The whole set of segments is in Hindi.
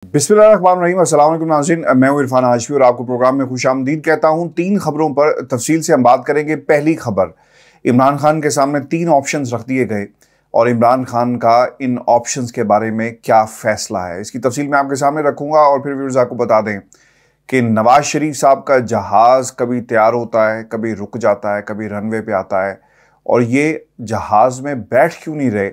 बिस्मिल्लाहिर्रहमानिर्रहीम। अस्सलाम वालेकुम नाज़रीन, मैं हूं इरफान हाशमी और आपको प्रोग्राम में खुशामदीद कहता हूं। 3 खबरों पर तफसील से हम बात करेंगे। पहली खबर, इमरान खान के सामने 3 ऑप्शंस रख दिए गए और इमरान खान का इन ऑप्शंस के बारे में क्या फैसला है, इसकी तफसील मैं आपके सामने रखूंगा। और फिर व्यूअर्स आपको बता दें कि नवाज शरीफ साहब का जहाज़ कभी तैयार होता है, कभी रुक जाता है, कभी रनवे पे आता है, और ये जहाज़ में बैठ क्यों नहीं रहे,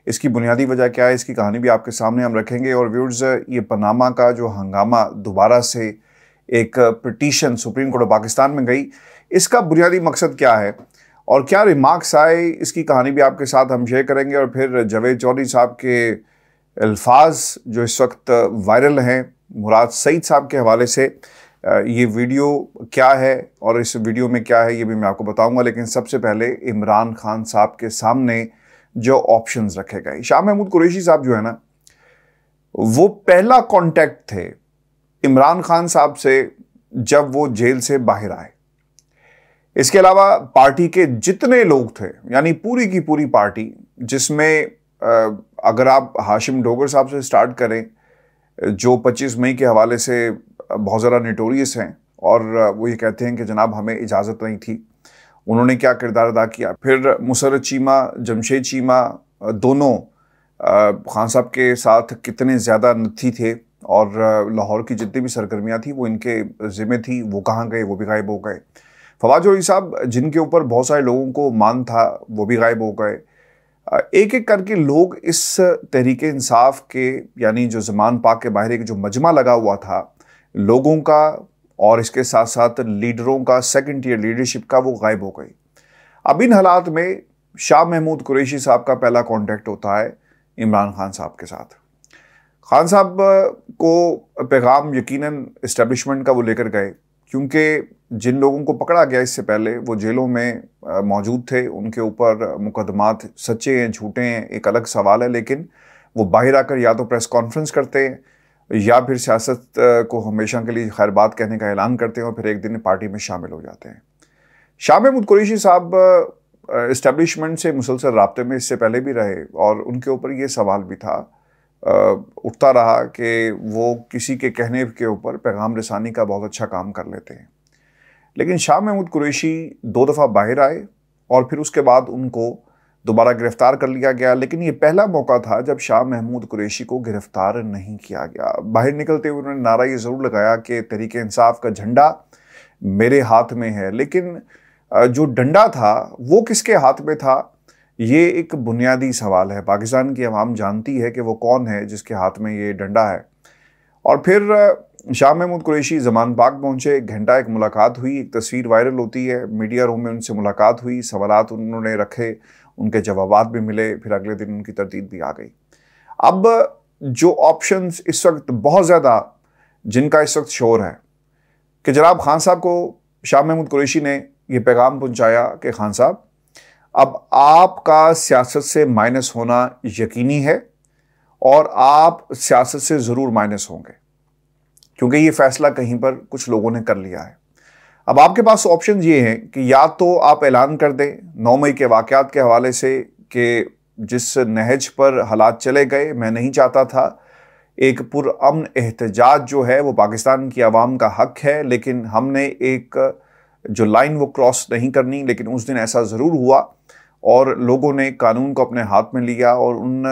इसकी बुनियादी वजह क्या है, इसकी कहानी भी आपके सामने हम रखेंगे। और व्यूअर्स, ये पनामा का जो हंगामा दोबारा से एक petition supreme court of Pakistan में गई, इसका बुनियादी मकसद क्या है और क्या रिमार्क्स आए, इसकी कहानी भी आपके साथ हम शेयर करेंगे। और फिर जावेद चौधरी साहब के अल्फाज जो इस वक्त वायरल हैं मुराद सईद साहब के हवाले से, ये वीडियो क्या है और इस वीडियो में क्या है ये भी मैं आपको बताऊंगा। लेकिन सबसे पहले इमरान खान साहब के सामने जो ऑप्शंस रखे गए, शाह महमूद कुरैशी साहब जो है ना, वो पहला कांटेक्ट थे इमरान खान साहब से जब वो जेल से बाहर आए। इसके अलावा पार्टी के जितने लोग थे, यानी पूरी की पूरी पार्टी, जिसमें अगर आप हाशिम डोगर साहब से स्टार्ट करें जो 25 मई के हवाले से बहुत ज़्यादा नोटोरियस हैं और वो ये कहते हैं कि जनाब हमें इजाज़त नहीं थी, उन्होंने क्या किरदार अदा किया। फिर मुसर्रत चीमा, जमशेद चीमा, दोनों खान साहब के साथ कितने ज़्यादा नत्थी थे और लाहौर की जितनी भी सरगर्मियाँ थी वो इनके ज़िम्मे थी, वो कहाँ गए, वो भी गायब हो गए। फवाद चौधरी साहब जिनके ऊपर बहुत सारे लोगों को मान था, वो भी गायब हो गए। एक एक करके लोग इस तहरीक इंसाफ के, यानी जो ज़मान पाक के बाहर एक जो मजमा लगा हुआ था लोगों का और इसके साथ साथ लीडरों का, सेकंड टियर लीडरशिप का, वो गायब हो गई। अब इन हालात में शाह महमूद कुरैशी साहब का पहला कांटेक्ट होता है इमरान खान साहब के साथ। खान साहब को पैगाम यकीनन इस्टेब्लिशमेंट का वो लेकर गए, क्योंकि जिन लोगों को पकड़ा गया इससे पहले वो जेलों में मौजूद थे, उनके ऊपर मुकदमात सच्चे हैं झूठे हैं एक अलग सवाल है, लेकिन वो बाहर आकर या तो प्रेस कॉन्फ्रेंस करते हैं या फिर सियासत को हमेशा के लिए खैर बात कहने का ऐलान करते हैं और फिर एक दिन पार्टी में शामिल हो जाते हैं। शाह महमूद कुरैशी साहब इस्टेब्लिशमेंट से मुसलसल राब्ते में इससे पहले भी रहे और उनके ऊपर ये सवाल भी था, उठता रहा कि वो किसी के कहने के ऊपर पैगाम रसानी का बहुत अच्छा काम कर लेते हैं। लेकिन शाह महमूद कुरैशी 2 दफ़ा बाहर आए और फिर उसके बाद उनको दोबारा गिरफ्तार कर लिया गया। लेकिन ये पहला मौका था जब शाह महमूद कुरैशी को गिरफ्तार नहीं किया गया। बाहर निकलते हुए उन्होंने नारा ये ज़रूर लगाया कि तहरीक इंसाफ का झंडा मेरे हाथ में है, लेकिन जो डंडा था वो किसके हाथ में था, ये एक बुनियादी सवाल है। पाकिस्तान की अवाम जानती है कि वो कौन है जिसके हाथ में ये डंडा है। और फिर शाह महमूद कुरैशी ज़मान पाक पहुँचे, एक घंटा एक मुलाकात हुई, एक तस्वीर वायरल होती है, मीडिया रूम में उनसे मुलाकात हुई, सवालात उन्होंने रखे, उनके जवाबात भी मिले, फिर अगले दिन उनकी तरदीद भी आ गई। अब जो ऑप्शंस इस वक्त बहुत ज़्यादा जिनका इस वक्त शोर है कि जनाब खान साहब को शाह महमूद कुरैशी ने ये पैगाम पहुँचाया कि खान साहब अब आपका सियासत से माइनस होना यकीनी है और आप सियासत से ज़रूर माइनस होंगे, क्योंकि ये फ़ैसला कहीं पर कुछ लोगों ने कर लिया है। अब आपके पास ऑप्शन ये हैं कि या तो आप ऐलान कर दें 9 मई के वाक़यात के हवाले से कि जिस नहज पर हालात चले गए, मैं नहीं चाहता था, एक पुरअमन एहतजाज जो है वो पाकिस्तान की आवाम का हक है, लेकिन हमने एक जो लाइन वो क्रॉस नहीं करनी। लेकिन उस दिन ऐसा ज़रूर हुआ और लोगों ने कानून को अपने हाथ में लिया और उन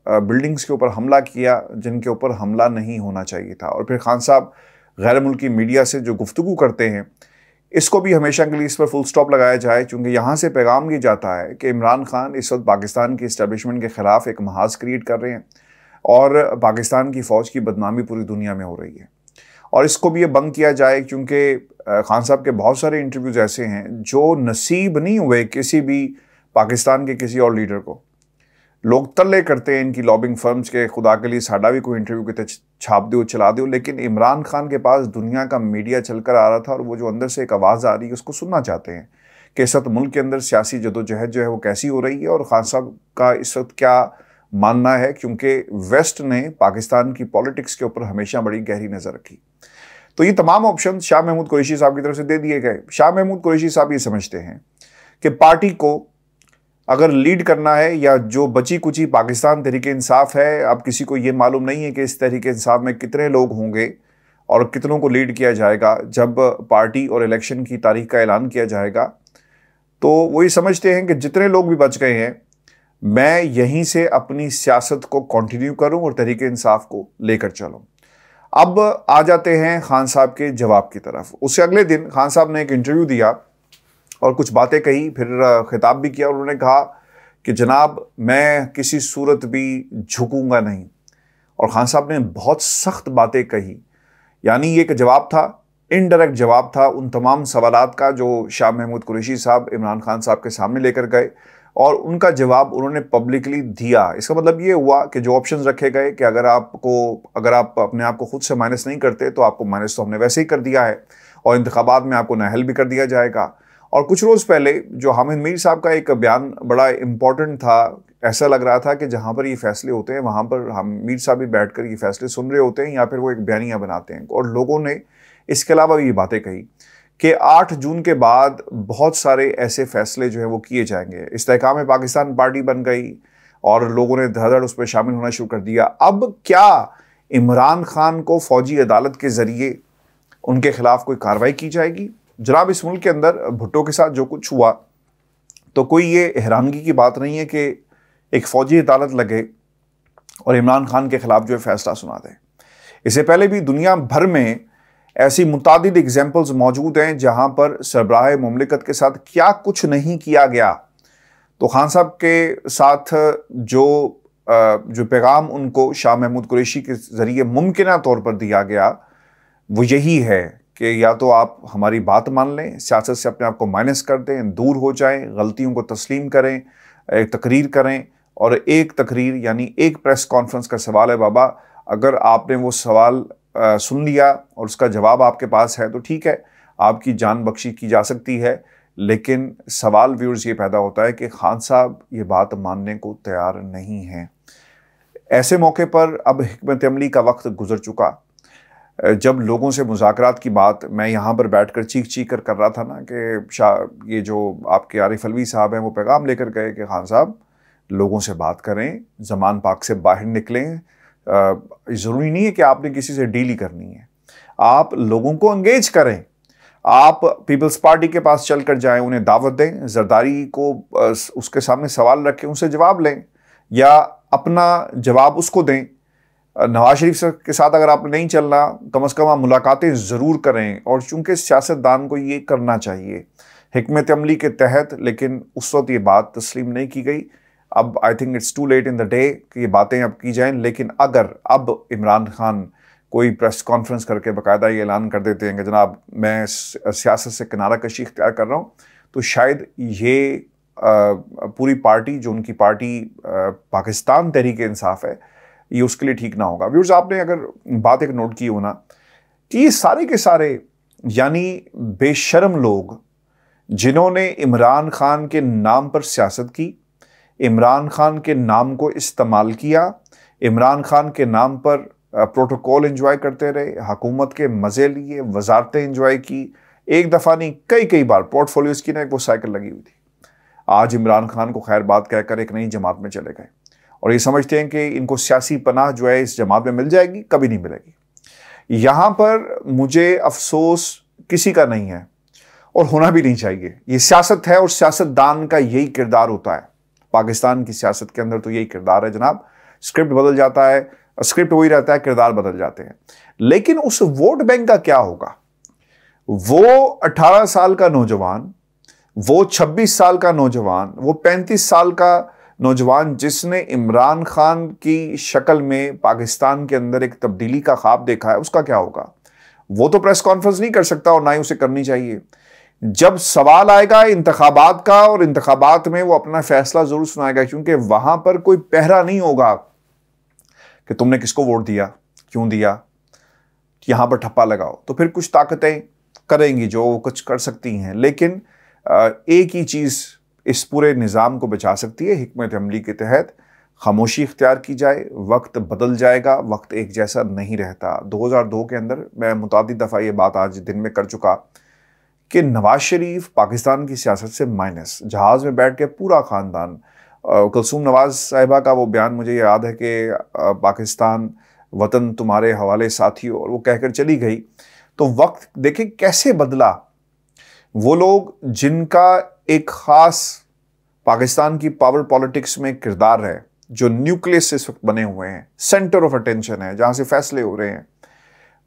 बिल्डिंग्स के ऊपर हमला किया जिनके ऊपर हमला नहीं होना चाहिए था। और फिर खान साहब गैर मुल्की मीडिया से जो गुफ्तगू करते हैं, इसको भी हमेशा के लिए इस पर फुल स्टॉप लगाया जाए, क्योंकि यहाँ से पैगाम ये जाता है कि इमरान खान इस वक्त पाकिस्तान की इस्टेब्लिशमेंट के ख़िलाफ़ एक महाज क्रिएट कर रहे हैं और पाकिस्तान की फ़ौज की बदनामी पूरी दुनिया में हो रही है। और इसको भी ये बंद किया जाए, क्योंकि खान साहब के बहुत सारे इंटरव्यूज़ ऐसे हैं जो नसीब नहीं हुए किसी भी पाकिस्तान के किसी और लीडर को। लोग तल्ले करते हैं इनकी लॉबिंग फर्म्स के, खुदा के लिए साडा भी कोई इंटरव्यू कितने छाप दो चला दो, लेकिन इमरान खान के पास दुनिया का मीडिया चलकर आ रहा था और वो जो अंदर से एक आवाज़ आ रही है उसको सुनना चाहते हैं कि इस वक्त मुल्क के अंदर सियासी जदोजहद जो है वो कैसी हो रही है और खान साहब का इस वक्त क्या मानना है, क्योंकि वेस्ट ने पाकिस्तान की पॉलिटिक्स के ऊपर हमेशा बड़ी गहरी नज़र रखी। तो ये तमाम ऑप्शन शाह महमूद कुरैशी साहब की तरफ से दे दिए गए। शाह महमूद कुरैशी साहब ये समझते हैं कि पार्टी को अगर लीड करना है, या जो बची कुची पाकिस्तान तहरीके इंसाफ है, अब किसी को ये मालूम नहीं है कि इस तहरीके इंसाफ में कितने लोग होंगे और कितनों को लीड किया जाएगा। जब पार्टी और इलेक्शन की तारीख का ऐलान किया जाएगा तो वो ये समझते हैं कि जितने लोग भी बच गए हैं, मैं यहीं से अपनी सियासत को कंटिन्यू करूं और तहरीके इंसाफ को लेकर चलूं। अब आ जाते हैं खान साहब के जवाब की तरफ। उससे अगले दिन खान साहब ने एक इंटरव्यू दिया और कुछ बातें कही, फिर खिताब भी किया। उन्होंने कहा कि जनाब, मैं किसी सूरत भी झुकूंगा नहीं। और खान साहब ने बहुत सख्त बातें कही। यानी ये एक जवाब था, इनडायरेक्ट जवाब था उन तमाम सवालात का जो शाह महमूद कुरैशी साहब इमरान खान साहब के सामने लेकर गए, और उनका जवाब उन्होंने पब्लिकली दिया। इसका मतलब ये हुआ कि जो ऑप्शंस रखे गए कि अगर आप अपने आप को खुद से माइनस नहीं करते तो आपको माइनस तो हमने वैसे ही कर दिया है, और इंतखाबात में आपको नाअहल भी कर दिया जाएगा। और कुछ रोज़ पहले जो हामिद मीर साहब का एक बयान बड़ा इंपॉर्टेंट था, ऐसा लग रहा था कि जहाँ पर ये फैसले होते हैं वहाँ पर हम मीर साहब भी बैठकर ये फैसले सुन रहे होते हैं, या फिर वो एक बयानिया बनाते हैं। और लोगों ने इसके अलावा भी ये बातें कही कि 8 जून के बाद बहुत सारे ऐसे फैसले जो है वो किए जाएंगे। इस्तेहकाम पाकिस्तान पार्टी बन गई और लोगों ने धड़ाधड़ उस पर शामिल होना शुरू कर दिया। अब क्या इमरान खान को फौजी अदालत के ज़रिए उनके खिलाफ कोई कार्रवाई की जाएगी? जनाब, इस मुल्क के अंदर भुट्टो के साथ जो कुछ हुआ, तो कोई ये हैरानगी की बात नहीं है कि एक फौजी अदालत लगे और इमरान खान के खिलाफ जो है फैसला सुना दे। इससे पहले भी दुनिया भर में ऐसी मुतादिद एग्जाम्पल्स मौजूद हैं जहां पर सरबराह मुमलिकत के साथ क्या कुछ नहीं किया गया। तो खान साहब के साथ जो पैगाम उनको शाह महमूद कुरैशी के ज़रिए मुमकिना तौर पर दिया गया वो यही है कि या तो आप हमारी बात मान लें, सियासत से अपने आप को माइनस कर दें, दूर हो जाएं, गलतियों को तस्लीम करें, एक तकरीर करें। और एक तकरीर यानी एक प्रेस कॉन्फ्रेंस का सवाल है बाबा, अगर आपने वो सवाल सुन लिया और उसका जवाब आपके पास है तो ठीक है, आपकी जान बख्शी की जा सकती है। लेकिन सवाल व्यूअर्स ये पैदा होता है कि खान साहब ये बात मानने को तैयार नहीं हैं। ऐसे मौके पर अब हिकमत अमली का वक्त गुजर चुका। जब लोगों से मुज़ाकरात की बात मैं यहाँ पर बैठकर चीख कर रहा था ना कि ये जो आपके आरिफ अलवी साहब हैं वो पैगाम लेकर गए कि खान साहब लोगों से बात करें, ज़मान पाक से बाहर निकलें। ज़रूरी नहीं है कि आपने किसी से डील ही करनी है, आप लोगों को एंगेज करें। आप पीपल्स पार्टी के पास चल कर जाएँ, उन्हें दावत दें, जरदारी को उसके सामने सवाल रखें, उनसे जवाब लें या अपना जवाब उसको दें। नवाज शरीफ के साथ अगर आपने नहीं चलना, कम से कम आप मुलाकातें ज़रूर करें। और चूँकि सियासतदान को ये करना चाहिए हिकमत अमली के तहत, लेकिन उस वक्त ये बात तस्लीम नहीं की गई। अब I think it's too late in the day कि ये बातें अब की जाएं। लेकिन अगर अब इमरान खान कोई प्रेस कॉन्फ्रेंस करके बाकायदा ये ऐलान कर देते हैं कि जनाब मैं सियासत से किनारा कशी इख्तियार कर रहा हूँ, तो शायद ये पूरी पार्टी जो उनकी पार्टी पाकिस्तान तहरीक इंसाफ है, ये उसके लिए ठीक ना होगा। व्यूअर्स, आपने अगर बात एक नोट की हो ना कि ये सारे के सारे यानी बेशर्म लोग जिन्होंने इमरान खान के नाम पर सियासत की, इमरान खान के नाम को इस्तेमाल किया, इमरान खान के नाम पर प्रोटोकॉल एंजॉय करते रहे, हुकूमत के मज़े लिए, वजारतें एंजॉय की, एक दफ़ा नहीं कई बार पोर्टफोलियोज़ की ना एक वो साइकिल लगी हुई थी। आज इमरान खान को खैर बात कहकर एक नई जमात में चले गए और ये समझते हैं कि इनको सियासी पनाह जो है इस जमात में मिल जाएगी, कभी नहीं मिलेगी। यहाँ पर मुझे अफसोस किसी का नहीं है और होना भी नहीं चाहिए। ये सियासत है और सियासतदान का यही किरदार होता है। पाकिस्तान की सियासत के अंदर तो यही किरदार है जनाब। स्क्रिप्ट बदल जाता है, स्क्रिप्ट वही रहता है, किरदार बदल जाते हैं। लेकिन उस वोट बैंक का क्या होगा? वो 18 साल का नौजवान, वो 26 साल का नौजवान, वो 35 साल का नौजवान जिसने इमरान खान की शक्ल में पाकिस्तान के अंदर एक तब्दीली का ख्वाब देखा है, उसका क्या होगा? वो तो प्रेस कॉन्फ्रेंस नहीं कर सकता और ना ही उसे करनी चाहिए। जब सवाल आएगा इंतखाबात का, और इंतखाबात में वो अपना फैसला जरूर सुनाएगा, क्योंकि वहां पर कोई पहरा नहीं होगा कि तुमने किसको वोट दिया, क्यों दिया, यहां पर ठप्पा लगाओ। तो फिर कुछ ताकतें करेंगी जो कुछ कर सकती हैं, लेकिन एक ही चीज इस पूरे निज़ाम को बचा सकती है, हिकमत अमली के तहत खामोशी इख्तियार की जाए। वक्त बदल जाएगा, वक्त एक जैसा नहीं रहता। 2002 के अंदर मैं मुतादिद दफ़ा ये बात आज दिन में कर चुका कि नवाज शरीफ पाकिस्तान की सियासत से माइनस, जहाज़ में बैठ के पूरा ख़ानदान, कुलसूम नवाज साहिबा का वो बयान मुझे याद है कि पाकिस्तान वतन तुम्हारे हवाले साथियों, और वो कहकर चली गई। तो वक्त देखें कैसे बदला। वो लोग जिनका एक ख़ास पाकिस्तान की पावर पॉलिटिक्स में किरदार है, जो न्यूक्लियस इस वक्त बने हुए हैं, सेंटर ऑफ अटेंशन है, जहाँ से फैसले हो रहे हैं,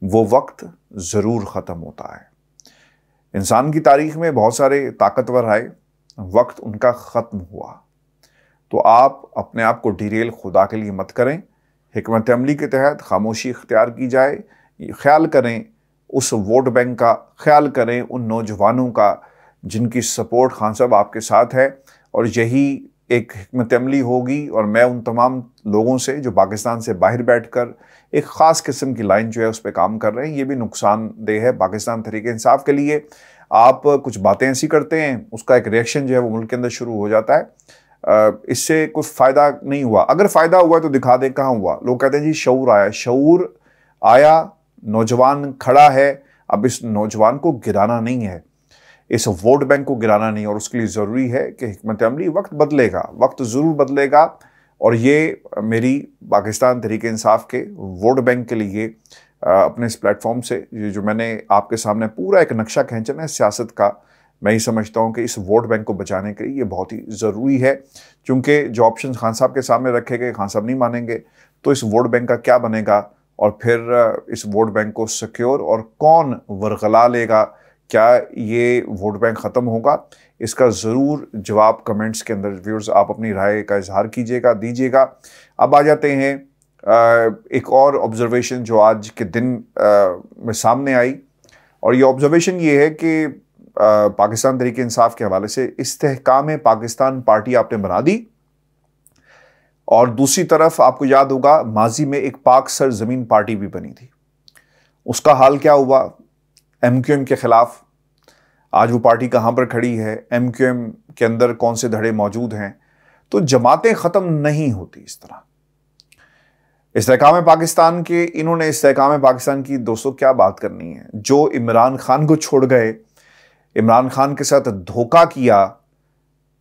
वो वक्त ज़रूर ख़त्म होता है। इंसान की तारीख में बहुत सारे ताकतवर आए, वक्त उनका ख़त्म हुआ। तो आप अपने आप को डिरेल खुदा के लिए मत करें। हिकमत अमली के तहत खामोशी इख्तियार की जाए। ख्याल करें उस वोट बैंक का, ख्याल करें उन नौजवानों का जिनकी सपोर्ट खान साहब आपके साथ है, और यही एक हिकमत अमली होगी। और मैं उन तमाम लोगों से जो पाकिस्तान से बाहर बैठकर एक ख़ास किस्म की लाइन जो है उस पर काम कर रहे हैं, ये भी नुकसानदेह है पाकिस्तान तहरीक इंसाफ के लिए। आप कुछ बातें ऐसी करते हैं, उसका एक रिएक्शन जो है वो मुल्क के अंदर शुरू हो जाता है। इससे कुछ फ़ायदा नहीं हुआ। अगर फ़ायदा हुआ तो दिखा दें कहाँ हुआ। लोग कहते हैं जी शऊर आया, शऊर आया, नौजवान खड़ा है। अब इस नौजवान को गिराना नहीं है, इस वोट बैंक को गिराना नहीं, और उसके लिए ज़रूरी है कि हिकमत अमली, वक्त बदलेगा, वक्त ज़रूर बदलेगा। और ये मेरी पाकिस्तान तहरीक इंसाफ के वोट बैंक के लिए अपने इस प्लेटफॉर्म से जो मैंने आपके सामने पूरा एक नक्शा खींचना है सियासत का, मैं ही समझता हूँ कि इस वोट बैंक को बचाने के लिए ये बहुत ही ज़रूरी है। क्योंकि जो ऑप्शन खान साहब के सामने रखे गए, खान साहब नहीं मानेंगे तो इस वोट बैंक का क्या बनेगा, और फिर इस वोट बैंक को सिक्योर और कौन वरगला लेगा, क्या ये वोट बैंक ख़त्म होगा, इसका ज़रूर जवाब कमेंट्स के अंदर व्यूअर्स आप अपनी राय का इजहार कीजिएगा, दीजिएगा। अब आ जाते हैं एक और ऑब्जर्वेशन जो आज के दिन में सामने आई, और ये ऑब्जर्वेशन ये है कि पाकिस्तान तहरीक इंसाफ के हवाले से इस्तेहकाम पाकिस्तान पार्टी आपने बना दी, और दूसरी तरफ आपको याद होगा माजी में एक पाक सरजमीन पार्टी भी बनी थी। उसका हाल क्या हुआ? MQM के ख़िलाफ़ आज वो पार्टी कहाँ पर खड़ी है, MQM के अंदर कौन से धड़े मौजूद हैं। तो जमातें ख़त्म नहीं होती इस तरह। इस्तेहकाम पाकिस्तान के, इन्होंने इस्तेहकाम पाकिस्तान की दोस्तों क्या बात करनी है। जो इमरान खान को छोड़ गए, इमरान खान के साथ धोखा किया,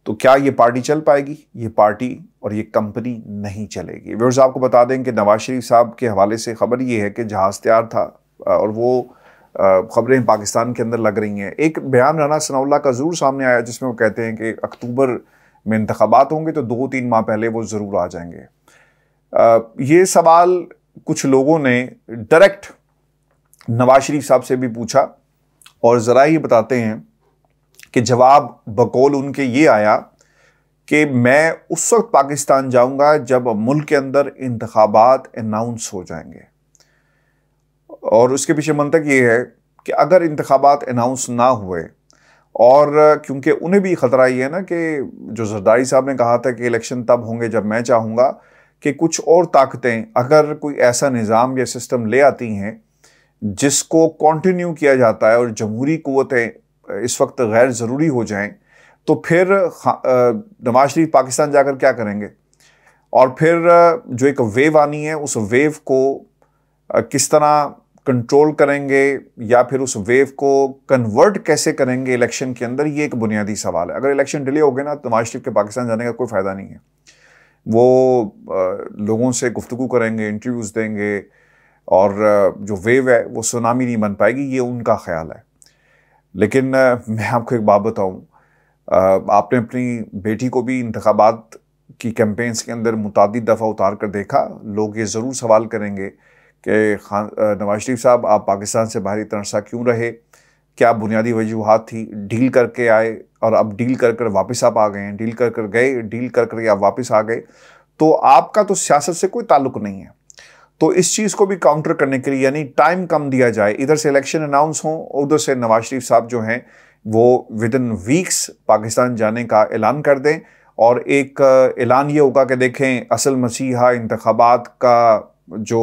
तो क्या ये पार्टी चल पाएगी? ये पार्टी और ये कंपनी नहीं चलेगी। व्यूअर्स आपको बता दें कि नवाज शरीफ साहब के हवाले से खबर ये है कि जहाज़ तैयार था, और वो खबरें पाकिस्तान के अंदर लग रही हैं। एक बयान राना सनाउल्लाह का ज़रूर सामने आया जिसमें वो कहते हैं कि अक्टूबर में इंतखाबात होंगे तो 2-3 माह पहले वो ज़रूर आ जाएंगे। ये सवाल कुछ लोगों ने डायरेक्ट नवाज शरीफ साहब से भी पूछा, और ज़रा ये बताते हैं कि जवाब बकौल उनके ये आया कि मैं उस वक्त पाकिस्तान जाऊंगा जब मुल्क के अंदर इंतखाबात अनाउंस हो जाएंगे। और उसके पीछे मंतक ये है कि अगर इंतखाबात अनाउंस ना हुए, और क्योंकि उन्हें भी ख़तरा ये है ना कि जो जरदारी साहब ने कहा था कि इलेक्शन तब होंगे जब मैं चाहूँगा, कि कुछ और ताकतें अगर कोई ऐसा निज़ाम या सिस्टम ले आती हैं जिसको कंटिन्यू किया जाता है और जमहूरी क़ुव्वतें इस वक्त गैर ज़रूरी हो जाएं, तो फिर नवाज शरीफ पाकिस्तान जाकर क्या करेंगे, और फिर जो एक वेव आनी है उस वेव को किस तरह कंट्रोल करेंगे, या फिर उस वेव को कन्वर्ट कैसे करेंगे इलेक्शन के अंदर, ये एक बुनियादी सवाल है। अगर इलेक्शन डिले हो गए ना, तो नवाज शरीफ के पाकिस्तान जाने का कोई फ़ायदा नहीं है। वो लोगों से गुफ्तगू करेंगे, इंटरव्यूज़ देंगे, और जो वेव है वो सुनामी नहीं बन पाएगी, ये उनका ख्याल है। लेकिन मैं आपको एक बात बताऊं, आपने अपनी बेटी को भी इंतखाबात की कैंपेन्स के अंदर मुतादिद दफ़ा उतार कर देखा। लोग ये ज़रूर सवाल करेंगे कि नवाज शरीफ साहब आप पाकिस्तान से बाहरी तरसा क्यों रहे, क्या बुनियादी वजूहात थी? डील करके आए और अब डील कर कर वापस आप आ गए हैं, डील कर कर गए, डील कर कर आप वापस आ गए, तो आपका तो सियासत से कोई ताल्लुक नहीं है। तो इस चीज़ को भी काउंटर करने के लिए, यानी टाइम कम दिया जाए, इधर से इलेक्शन अनाउंस हो, उधर से नवाज शरीफ साहब जो हैं वो विद इन वीक्स पाकिस्तान जाने का ऐलान कर दें। और एक ऐलान ये होगा कि देखें असल मसीहा इंतखाबात का जो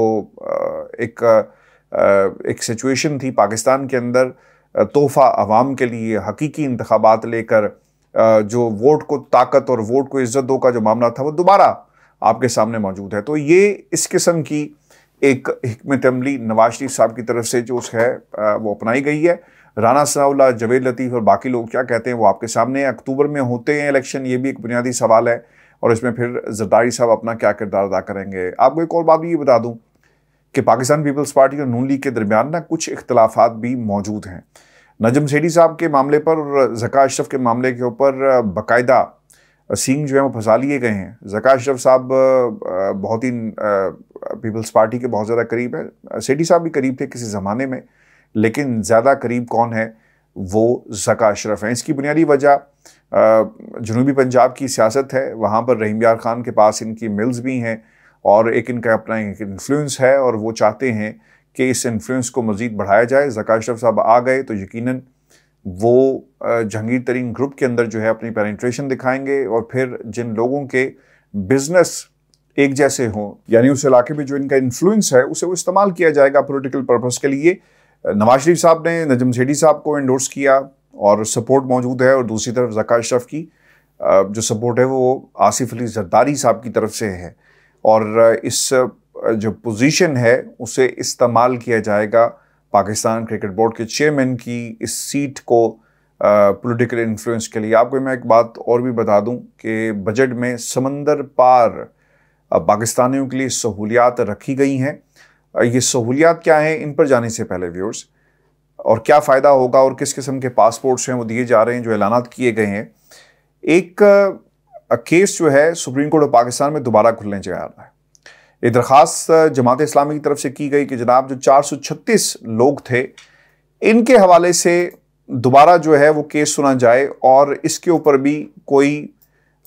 एक सिचुएशन थी पाकिस्तान के अंदर, तोहफ़ा अवाम के लिए हकीकी इंतखाबात लेकर जो वोट को ताकत और वोट को इज़्ज़त दो का जो मामला था वो दोबारा आपके सामने मौजूद है। तो ये इस किस्म की एक हिकमत अमली नवाज शरीफ साहब की तरफ से जो है वो अपनाई गई है। राना सनाउल्लाह, जवेद लतीफ़ और बाकी लोग क्या कहते हैं वो आपके सामने। अक्टूबर में होते हैं इलेक्शन, ये भी एक बुनियादी सवाल है, और इसमें फिर जरदारी साहब अपना क्या किरदार अदा करेंगे। आपको एक और बात भी ये बता दूं कि पाकिस्तान पीपल्स पार्टी और नून लीग के दरमियान ना कुछ इख्तलाफात भी मौजूद हैं। नजम सेठी साहब के मामले पर और ज़का अशरफ के मामले के ऊपर बाकायदा सींग जो है वो फंसा लिए गए हैं। ज़का अशरफ साहब बहुत ही पीपल्स पार्टी के बहुत ज़्यादा करीब है, सेठी साहब भी करीब थे किसी ज़माने में, लेकिन ज़्यादा करीब कौन है वो ज़का अशरफ हैं। इसकी बुनियादी वजह जनूबी पंजाब की सियासत है। वहाँ पर रहीम यार खान के पास इनकी मिल्स भी हैं और एक इनका अपना एक इन्फ्लुएंस है, और वो चाहते हैं कि इस इन्फ्लुएंस को मज़ीद बढ़ाया जाए। ज़का अशरफ साहब आ गए तो यकीनन वो जहांगीर तरीन ग्रुप के अंदर जो है अपनी पेनिट्रेशन दिखाएंगे, और फिर जिन लोगों के बिजनेस एक जैसे हों, यानी उस इलाके में जो इनका इन्फ्लुएंस है उसे वो इस्तेमाल किया जाएगा पॉलिटिकल पर्पस के लिए। नवाज शरीफ साहब ने नजम सेठी साहब को एंडोर्स किया और सपोर्ट मौजूद है, और दूसरी तरफ ज़का अशरफ की जो सपोर्ट है वो आसिफ अली जरदारी साहब की तरफ से है, और इस जो पोजीशन है उसे इस्तेमाल किया जाएगा पाकिस्तान क्रिकेट बोर्ड के चेयरमैन की इस सीट को पॉलिटिकल इन्फ्लुएंस के लिए। आपको मैं एक बात और भी बता दूं कि बजट में समंदर पार पाकिस्तानियों के लिए सहूलियात रखी गई हैं। ये सहूलियात क्या हैं, इन पर जाने से पहले व्यूअर्स, और क्या फ़ायदा होगा और किस किस्म के पासपोर्ट्स हैं वो दिए जा रहे हैं जो ऐलानात किए गए हैं। एक केस जो है सुप्रीम कोर्ट ऑफ पाकिस्तान में दोबारा खुलने जा रहा है। ये दरख्वास्त जमात इस्लामी की तरफ से की गई कि जनाब जो 436 लोग थे इनके हवाले से दोबारा जो है वो केस सुना जाए, और इसके ऊपर भी कोई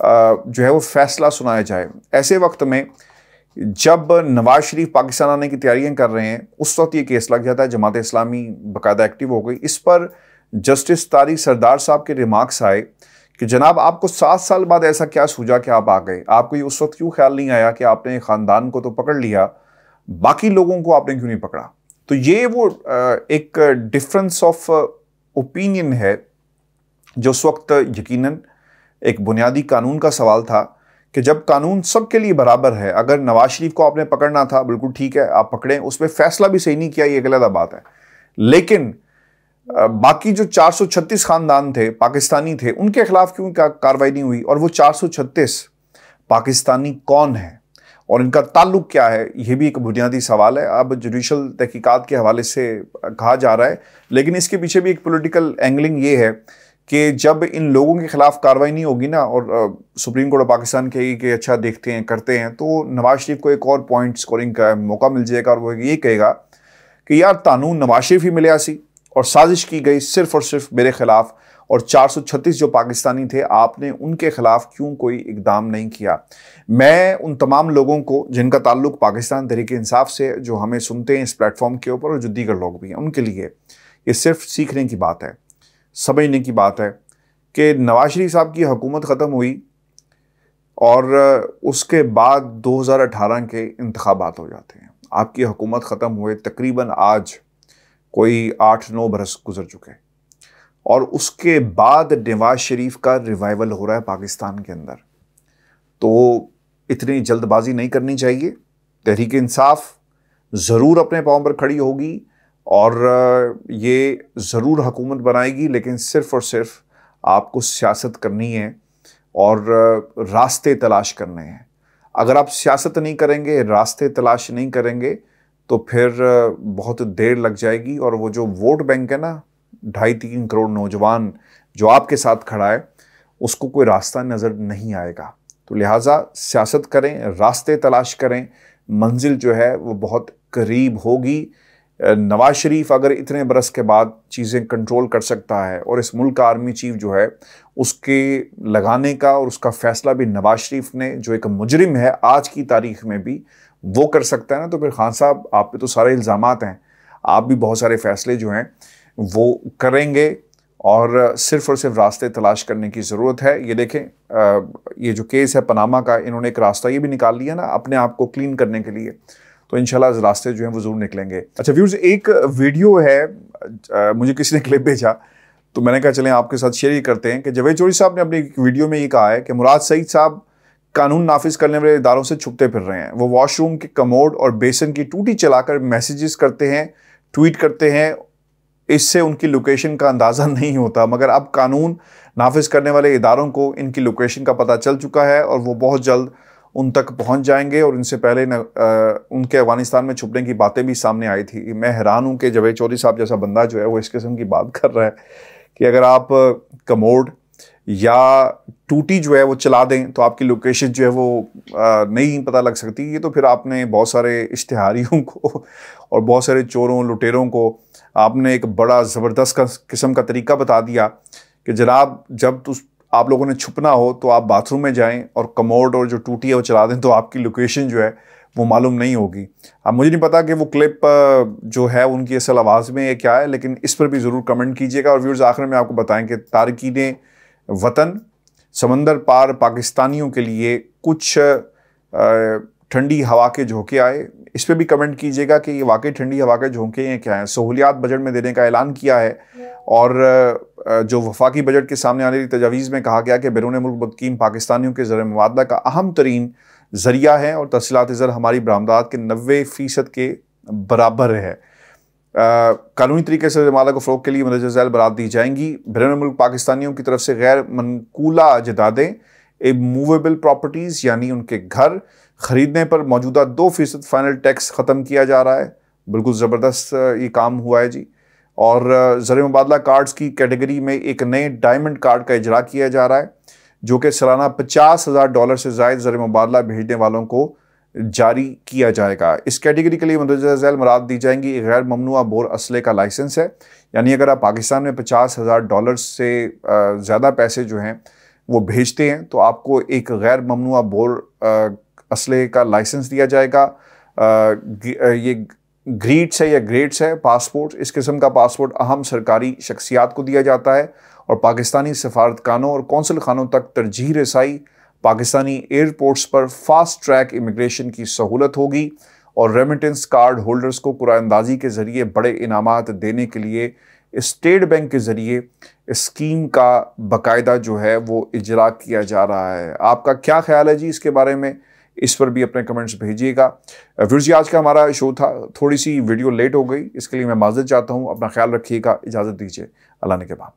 जो है वो फैसला सुनाया जाए। ऐसे वक्त में जब नवाज शरीफ पाकिस्तान आने की तैयारियां कर रहे हैं उस वक्त ये केस लग जाता है। जमात इस्लामी बाकायदा एक्टिव हो गई। इस पर जस्टिस तारिक सरदार साहब के रिमार्क्स आए कि जनाब आपको 7 साल बाद ऐसा क्या सूझा कि आप आ गए, आपको ये उस वक्त क्यों ख्याल नहीं आया कि आपने ख़ानदान को तो पकड़ लिया, बाकी लोगों को आपने क्यों नहीं पकड़ा। तो ये वो एक डिफरेंस ऑफ ओपिनियन है जो उस वक्त यकीनन एक बुनियादी कानून का सवाल था कि जब कानून सबके लिए बराबर है, अगर नवाज शरीफ को आपने पकड़ना था बिल्कुल ठीक है आप पकड़ें, उस पर फैसला भी सही नहीं किया, ये गलत बात है, लेकिन बाकी जो 436 खानदान थे पाकिस्तानी थे उनके खिलाफ क्यों कार्रवाई नहीं हुई, और वो 436 पाकिस्तानी कौन है और इनका ताल्लुक क्या है, ये भी एक बुनियादी सवाल है। अब जुडिशल तहकीकात के हवाले से कहा जा रहा है, लेकिन इसके पीछे भी एक पॉलिटिकल एंगलिंग ये है कि जब इन लोगों के खिलाफ कार्रवाई नहीं होगी ना, और सुप्रीम कोर्ट ऑफ पाकिस्तान कहेगी कि अच्छा देखते हैं करते हैं, तो नवाज शरीफ को एक और पॉइंट स्कोरिंग का मौका मिल जाएगा, और वो ये कहेगा कि यार कानून नवाज शरीफ ही मिले सी और साजिश की गई सिर्फ और सिर्फ मेरे खिलाफ, और 436 जो पाकिस्तानी थे आपने उनके खिलाफ क्यों कोई इकदाम नहीं किया। मैं उन तमाम लोगों को जिनका ताल्लुक पाकिस्तान तहरीक इंसाफ से, जो हमें सुनते हैं इस प्लेटफॉर्म के ऊपर और जो दीगर लोग भी हैं, उनके लिए ये सिर्फ सीखने की बात है, समझने की बात है कि नवाज शरीफ साहब की हुकूमत ख़त्म हुई और उसके बाद 2018 के इंतखाबात हो जाते हैं। आपकी हुकूमत ख़त्म हुए तकरीबन आज कोई 8-9 बरस गुजर चुके, और उसके बाद नवाज शरीफ का रिवाइवल हो रहा है पाकिस्तान के अंदर। तो इतनी जल्दबाजी नहीं करनी चाहिए। तहरीक इंसाफ ज़रूर अपने पाँव पर खड़ी होगी और ये ज़रूर हुकूमत बनाएगी, लेकिन सिर्फ़ और सिर्फ आपको सियासत करनी है और रास्ते तलाश करने हैं। अगर आप सियासत नहीं करेंगे, रास्ते तलाश नहीं करेंगे, तो फिर बहुत देर लग जाएगी, और वो जो वोट बैंक है ना, 2.5-3 करोड़ नौजवान जो आपके साथ खड़ा है, उसको कोई रास्ता नज़र नहीं आएगा। तो लिहाजा सियासत करें, रास्ते तलाश करें, मंजिल जो है वो बहुत करीब होगी। नवाज शरीफ अगर इतने बरस के बाद चीज़ें कंट्रोल कर सकता है, और इस मुल्क का आर्मी चीफ जो है उसके लगाने का और उसका फ़ैसला भी नवाज शरीफ ने, जो एक मुजरिम है आज की तारीख में भी, वो कर सकता है ना, तो फिर खान साहब आप पे तो सारे इल्ज़ामात हैं, आप भी बहुत सारे फ़ैसले जो हैं वो करेंगे, और सिर्फ रास्ते तलाश करने की ज़रूरत है। ये देखें, ये जो केस है पनामा का, इन्होंने एक रास्ता ये भी निकाल लिया ना अपने आप को क्लीन करने के लिए, तो इंशाल्लाह रास्ते जो हैं वो ज़रूर निकलेंगे। अच्छा व्यूअर्स, एक वीडियो है, मुझे किसी ने क्लिप भेजा, तो मैंने कहा चलें आपके साथ शेयर ही करते हैं कि जावेद चौधरी साहब ने अपनी वीडियो में ये कहा है कि मुराद सईद साहब कानून नाफिज करने वाले इदारों से छुपते फिर रहे हैं। वो वॉशरूम के कमोड और बेसन की टूटी चलाकर मैसेजेस करते हैं, ट्वीट करते हैं, इससे उनकी लोकेशन का अंदाज़ा नहीं होता, मगर अब कानून नाफिज करने वाले इदारों को इनकी लोकेशन का पता चल चुका है और वो बहुत जल्द उन तक पहुंच जाएंगे। और इनसे पहले उनके अफगानिस्तान में छुपने की बातें भी सामने आई थी। मैं हैरान हूं कि जावेद चौधरी साहब जैसा बंदा जो है वो इस किस्म की बात कर रहा है कि अगर आप कमोड या टूटी जो है वो चला दें तो आपकी लोकेशन जो है वो नहीं पता लग सकती। ये तो फिर आपने बहुत सारे इश्तिहारियों को और बहुत सारे चोरों लुटेरों को आपने एक बड़ा ज़बरदस्त किस्म का तरीका बता दिया कि जनाब जब आप लोगों ने छुपना हो तो आप बाथरूम में जाएं और कमोड और जो टूटी है वो चला दें तो आपकी लोकेशन जो है वो मालूम नहीं होगी। अब मुझे नहीं पता कि वो क्लिप जो है उनकी असल आवाज़ में ये क्या है, लेकिन इस पर भी ज़रूर कमेंट कीजिएगा। और व्यूअर्स आखिर में आपको बताएं कि तारकीन वतन समंदर पार पाकिस्तानियों के लिए कुछ ठंडी हवा के झोंके आए, इस पर भी कमेंट कीजिएगा कि ये वाकई ठंडी हवा के झोंके हैं क्या हैं। सहूलियात बजट में देने का ऐलान किया है और जो वफाकी बजट के सामने आने की तजावीज़ में कहा गया कि बैरून मुल्क मुकीम पाकिस्तानियों के ज़र मुबादला का अहम तरीन ज़रिया है और तफसीलात ज़र हमारी बरामदात के 90% के बराबर है। कानूनी तरीके से माला को फ़रोग के लिए मंदरजा झैल बरात दी जाएंगी। बैरून मुल्क पाकिस्तानियों की तरफ से गैर मनकूला जदादें मूवेबल प्रॉपर्टीज़ यानी उनके घर ख़रीदने पर मौजूदा 2% फ़ाइनल टैक्स ख़त्म किया जा रहा है। बिल्कुल ज़बरदस्त ये काम हुआ है जी। और ज़र मुबादला कार्ड्स की कैटेगरी में एक नए डायमंड कार्ड का इजरा किया जा रहा है जो कि सालाना $50,000 से ज़ायद ज़र मुबादला भेजने वालों को जारी किया जाएगा। इस कैटेगरी के लिए मंदरजा झैल मराद दी जाएंगी। गैर ममनुआ बोर असले का लाइसेंस है, यानी अगर आप पाकिस्तान में $50,000 से ज़्यादा पैसे जो हैं वो भेजते हैं तो आपको एक गैर ममनुआ बोर असले का लाइसेंस दिया जाएगा। ये ग्रीट्स है या ग्रेड्स है पासपोर्ट। इस किस्म का पासपोर्ट अहम सरकारी शख्सियात को दिया जाता है और पाकिस्तानी सफारतखानों और कौंसल खानों तक तरजीह रसाई, पाकिस्तानी एयरपोर्ट्स पर फास्ट ट्रैक इमिग्रेशन की सहूलत होगी और रेमिटेंस कार्ड होल्डर्स को कुरानंदाजी के ज़रिए बड़े इनामात देने के लिए स्टेट बैंक के ज़रिए स्कीम का बाकायदा जो है वो इजरा किया जा रहा है। आपका क्या ख्याल है जी इसके बारे में? इस पर भी अपने कमेंट्स भेजिएगा। व्यूअर्स जी आज का हमारा शो था, थोड़ी सी वीडियो लेट हो गई, इसके लिए मैं माज़रत चाहता हूँ। अपना ख्याल रखिएगा, इजाज़त दीजिए, अल्लाह ने के बाद।